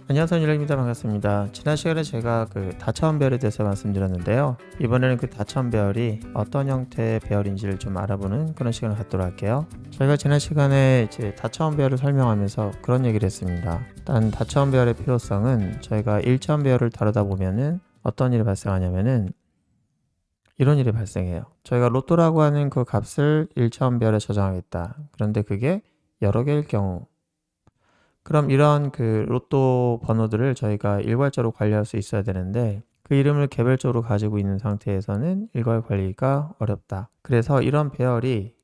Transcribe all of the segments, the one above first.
안녕하세요, 유령입니다. 반갑습니다. 지난 시간에 제가 그 다차원별에 대해서 말씀드렸는데요. 이번에는 그 다차원별이 어떤 형태의 배열인지를 좀 알아보는 그런 시간을 갖도록 할게요. 저희가 지난 시간에 이제 다차원별을 설명하면서 그런 얘기를 했습니다. 일단 다차원별의 필요성은 저희가 1차원별을 다루다 보면은 어떤 일이 발생하냐면은 이런 일이 발생해요. 저희가 로또라고 하는 그 값을 1차원별에 저장하겠다. 그런데 그게 여러 개일 경우, 그럼 이런 그 로또 번호들을 저희가 일괄적으로 관리할 수 있어야 되는데 그 이름을 개별적으로 가지고 있는 상태에서는 일괄 관리가 어렵다. 그래서 이런 배열이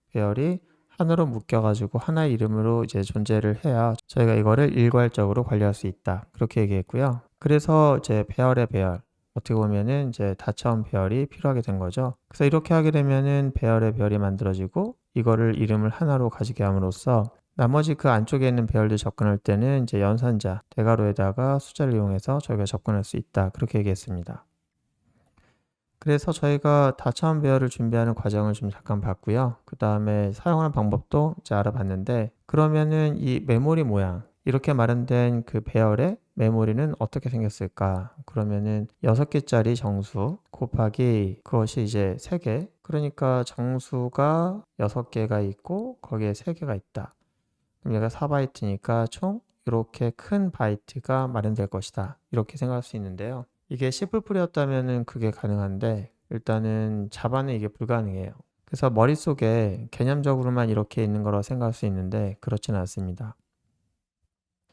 하나로 묶여가지고 하나의 이름으로 이제 존재를 해야 저희가 이거를 일괄적으로 관리할 수 있다. 그렇게 얘기했고요. 그래서 이제 배열의 배열, 어떻게 보면은 이제 다차원 배열이 필요하게 된 거죠. 그래서 이렇게 하게 되면은 배열의 배열이 만들어지고 이거를 이름을 하나로 가지게 함으로써 나머지 그 안쪽에 있는 배열들 접근할 때는 이제 연산자, 대괄호에다가 숫자를 이용해서 저희가 접근할 수 있다. 그렇게 얘기했습니다. 그래서 저희가 다차원 배열을 준비하는 과정을 좀 잠깐 봤고요. 그 다음에 사용하는 방법도 이제 알아봤는데, 그러면은 이 메모리 모양, 이렇게 마련된 그 배열의 메모리는 어떻게 생겼을까? 그러면은 6개짜리 정수 곱하기 그것이 이제 3개. 그러니까 정수가 6개가 있고 거기에 3개가 있다. 그럼 얘가 4바이트니까 총 이렇게 큰 바이트가 마련될 것이다. 이렇게 생각할 수 있는데요. 이게 C++이었다면 그게 가능한데 일단은 자바는 이게 불가능해요. 그래서 머릿속에 개념적으로만 이렇게 있는 거라고 생각할 수 있는데 그렇지는 않습니다.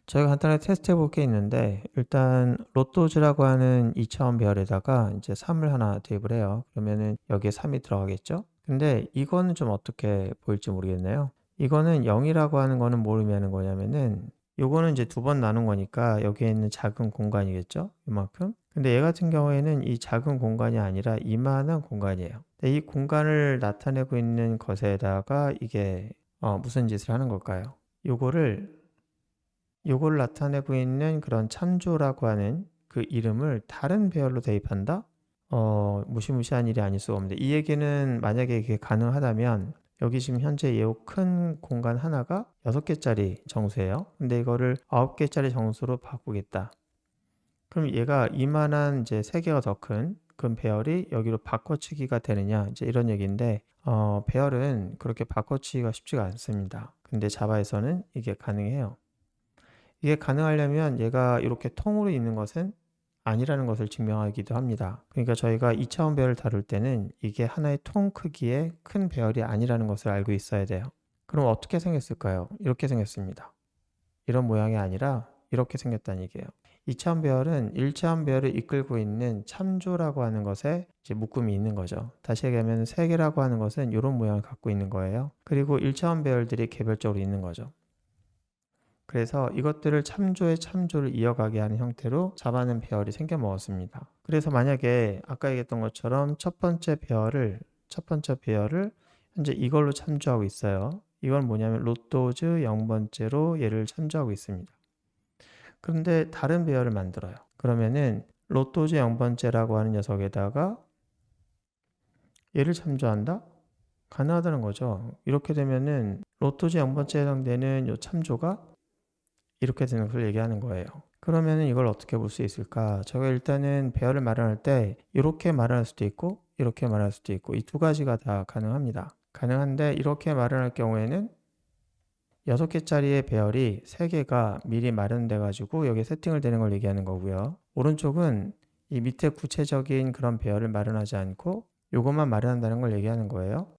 저희가 간단하게 테스트 해볼 게 있는데 일단 로또즈라고 하는 2차원 배열에다가 이제 3을 하나 대입을 해요. 그러면은 여기에 3이 들어가겠죠? 근데 이거는 좀 어떻게 보일지 모르겠네요. 이거는 0이라고 하는 거는 뭘 의미하는 거냐면은 요거는 이제 2번 나눈 거니까 여기에 있는 작은 공간이겠죠? 이만큼. 근데 얘 같은 경우에는 이 작은 공간이 아니라 이만한 공간이에요. 근데 이 공간을 나타내고 있는 것에다가 이게 무슨 짓을 하는 걸까요? 요걸 나타내고 있는 그런 참조라고 하는 그 이름을 다른 배열로 대입한다? 무시무시한 일이 아닐 수가 없는데 이 얘기는 만약에 이게 가능하다면 여기 지금 현재 이 큰 공간 하나가 6개짜리 정수예요. 근데 이거를 9개짜리 정수로 바꾸겠다. 그럼 얘가 이만한 이제 3개가 더 큰 배열이 여기로 바꿔치기가 되느냐 이제 이런 얘기인데 배열은 그렇게 바꿔치기가 쉽지가 않습니다. 근데 자바에서는 이게 가능해요. 이게 가능하려면 얘가 이렇게 통으로 있는 것은 아니라는 것을 증명하기도 합니다. 그러니까 저희가 2차원 배열을 다룰 때는 이게 하나의 통 크기의 큰 배열이 아니라는 것을 알고 있어야 돼요. 그럼 어떻게 생겼을까요? 이렇게 생겼습니다. 이런 모양이 아니라 이렇게 생겼다는 얘기예요. 2차원 배열은 1차원 배열을 이끌고 있는 참조라고 하는 것에 이제 묶음이 있는 거죠. 다시 얘기하면 세개라고 하는 것은 이런 모양을 갖고 있는 거예요. 그리고 1차원 배열들이 개별적으로 있는 거죠. 그래서 이것들을 참조의 참조를 이어가게 하는 형태로 자바는 배열이 생겨 먹었습니다. 그래서 만약에 아까 얘기했던 것처럼 첫 번째 배열을 현재 이걸로 참조하고 있어요. 이건 뭐냐면 로또즈 0번째로 얘를 참조하고 있습니다. 그런데 다른 배열을 만들어요. 그러면은 로또즈 0번째라고 하는 녀석에다가 얘를 참조한다? 가능하다는 거죠. 이렇게 되면은 로또즈 0번째에 해당되는 이 참조가 이렇게 되는 것을 얘기하는 거예요. 그러면은 이걸 어떻게 볼 수 있을까? 제가 일단은 배열을 마련할 때 이렇게 마련할 수도 있고 이렇게 마련할 수도 있고 이 두 가지가 다 가능합니다. 가능한데 이렇게 마련할 경우에는 6개짜리의 배열이 3개가 미리 마련돼 가지고 여기에 세팅을 되는 걸 얘기하는 거고요. 오른쪽은 이 밑에 구체적인 그런 배열을 마련하지 않고 이것만 마련한다는 걸 얘기하는 거예요.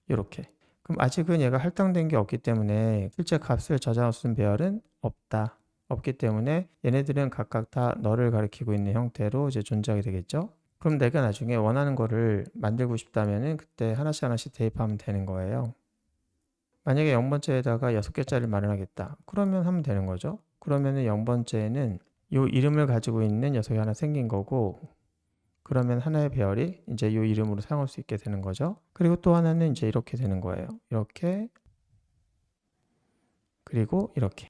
이렇게. 그럼 아직은 얘가 할당된 게 없기 때문에 실제 값을 저장할 수 있는 배열은 없다. 없기 때문에 얘네들은 각각 다 너를 가리키고 있는 형태로 이제 존재하게 되겠죠. 그럼 내가 나중에 원하는 거를 만들고 싶다면은 그때 하나씩 하나씩 대입하면 되는 거예요. 만약에 0번째에다가 6개짜리를 마련하겠다. 그러면 하면 되는 거죠. 그러면은 0번째에는 이 이름을 가지고 있는 녀석이 하나 생긴 거고 그러면 하나의 배열이 이제 이 이름으로 사용할 수 있게 되는 거죠. 그리고 또 하나는 이제 이렇게 되는 거예요. 이렇게 그리고 이렇게.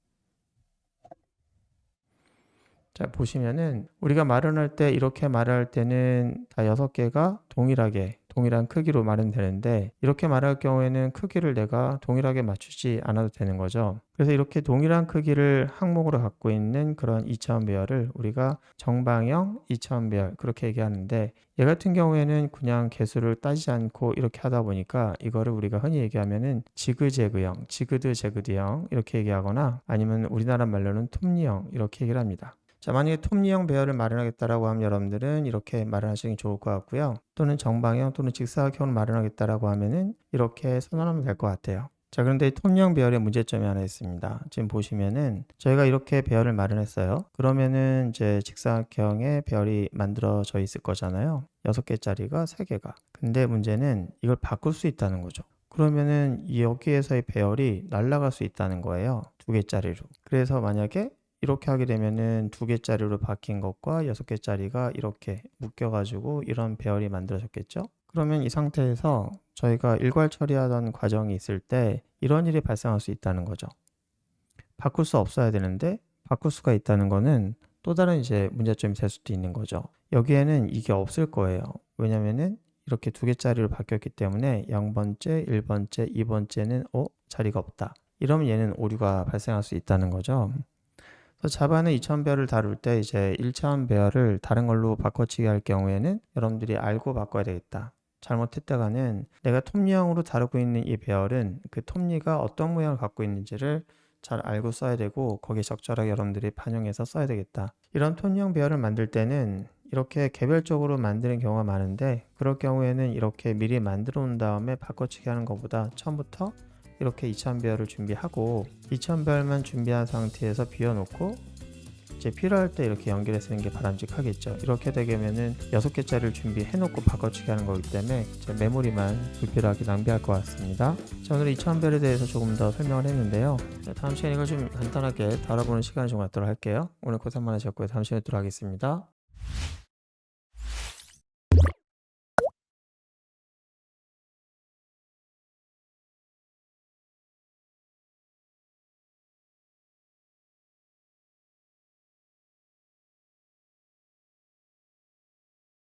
자, 보시면은 우리가 마련할 때 이렇게 마련할 때는 다 6개가 동일하게 동일한 크기로 말은 되는데 이렇게 말할 경우에는 크기를 내가 동일하게 맞추지 않아도 되는 거죠. 그래서 이렇게 동일한 크기를 항목으로 갖고 있는 그런 2차원 배열을 우리가 정방형 2차원 배열 그렇게 얘기하는데 얘 같은 경우에는 그냥 개수를 따지지 않고 이렇게 하다 보니까 이거를 우리가 흔히 얘기하면은 지그재그형, 지그드제그드형 이렇게 얘기하거나 아니면 우리나라 말로는 톱니형 이렇게 얘기를 합니다. 자, 만약에 톱니형 배열을 마련하겠다라고 하면 여러분들은 이렇게 마련하시는 게 좋을 것 같고요. 또는 정방형 또는 직사각형을 마련하겠다라고 하면은 이렇게 선언하면 될 것 같아요. 자, 그런데 이 톱니형 배열의 문제점이 하나 있습니다. 지금 보시면은 저희가 이렇게 배열을 마련했어요. 그러면은 이제 직사각형의 배열이 만들어져 있을 거잖아요. 6개짜리가 3개가. 근데 문제는 이걸 바꿀 수 있다는 거죠. 그러면은 여기에서의 배열이 날아갈 수 있다는 거예요. 2개짜리로. 그래서 만약에 이렇게 하게 되면은 2개짜리로 바뀐 것과 6개짜리가 이렇게 묶여가지고 이런 배열이 만들어졌겠죠? 그러면 이 상태에서 저희가 일괄 처리하던 과정이 있을 때 이런 일이 발생할 수 있다는 거죠. 바꿀 수 없어야 되는데 바꿀 수가 있다는 거는 또 다른 이제 문제점이 될 수도 있는 거죠. 여기에는 이게 없을 거예요. 왜냐면은 이렇게 2개짜리로 바뀌었기 때문에 0번째, 1번째, 2번째는 자리가 없다. 이러면 얘는 오류가 발생할 수 있다는 거죠. 그래서 자바는 2차원 배열을 다룰 때 이제 1차원 배열을 다른 걸로 바꿔치기 할 경우에는 여러분들이 알고 바꿔야 되겠다. 잘못했다가는 내가 톱니형으로 다루고 있는 이 배열은 그 톱니가 어떤 모양을 갖고 있는지를 잘 알고 써야 되고 거기에 적절하게 여러분들이 반영해서 써야 되겠다. 이런 톱니형 배열을 만들 때는 이렇게 개별적으로 만드는 경우가 많은데 그럴 경우에는 이렇게 미리 만들어 놓은 다음에 바꿔치기 하는 것보다 처음부터 이렇게 2차원 배열을 준비하고 2차원 배열만 준비한 상태에서 비워놓고 이제 필요할 때 이렇게 연결해 쓰는 게 바람직하겠죠. 이렇게 되면은 6개짜리를 준비해 놓고 바꿔치기 하는 거기 때문에 메모리만 불필요하게 낭비할 것 같습니다. 자, 오늘 2차원 배열에 대해서 조금 더 설명을 했는데요. 자, 다음 시간에 이걸 좀 간단하게 다뤄보는 시간을 좀 갖도록 할게요. 오늘 고생 많으셨고요. 다음 시간에 뵙도록 하겠습니다.